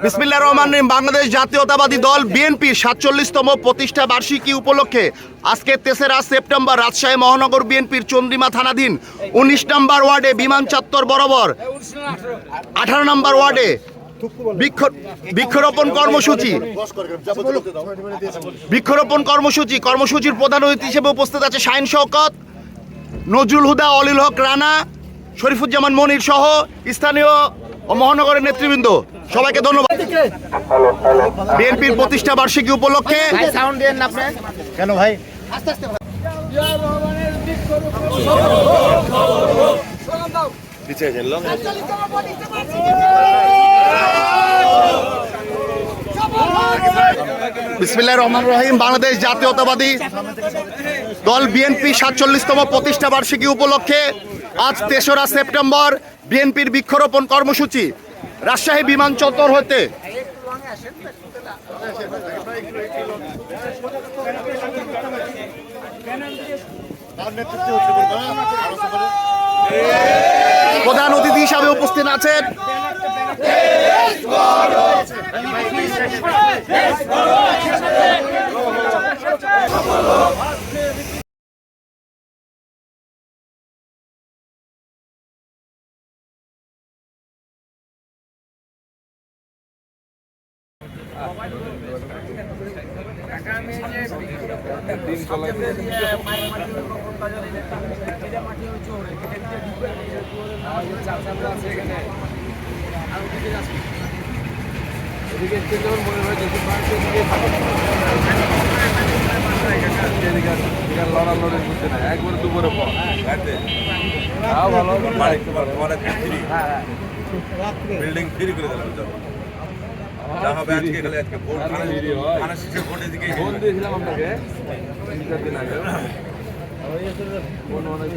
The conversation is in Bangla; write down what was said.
বিসমিল্লাহির রহমানির রহিম। বাংলাদেশ জাতীয়তাবাদী দল বিএনপির ৪৭তম প্রতিষ্ঠা বার্ষিকী উপলক্ষে আজকে ৩রা সেপ্টেম্বর রাজশাহী মহানগর বিএনপির চন্দ্রিমা থানাধীন ১৯ নম্বর ওয়ার্ডে বিমান চত্বর বরাবর ১৮ নম্বর ওয়ার্ডে বৃক্ষরোপণ কর্মসূচির প্রধান অতিথি হিসেবে উপস্থিত আছে শাহিন শওকত, নজরুল হুদা, অলিল হক রানা, শরীফুজ্জামান মনির সহ স্থানীয় ও মহানগরের নেতৃবৃন্দ। সবাইকে ধন্যবাদ। বিএনপির প্রতিষ্ঠা বার্ষিকী উপলক্ষে কেন ভাই বিসমিল্লাহির রহমানির রহিম। বাংলাদেশ জাতীয়তাবাদী দল বিএনপি ৪৭তম প্রতিষ্ঠা বার্ষিকী উপলক্ষে আজ ৩রা সেপ্টেম্বর বিএনপির বৃক্ষরোপণ কর্মসূচি রাজশাহী বিমান চত্বর হতে প্রধান অতিথি হিসাবে উপস্থিত আছেন একবারে দুপুরে বিল্ডিং ফ্রি করে দিলাম যা হবে আজকে খালি আজকে ভোট থানা শেষে ভোটের দিকে ফোন দিয়েছিলাম আপনাকে 3-4 দিন আগে ফোন অনেক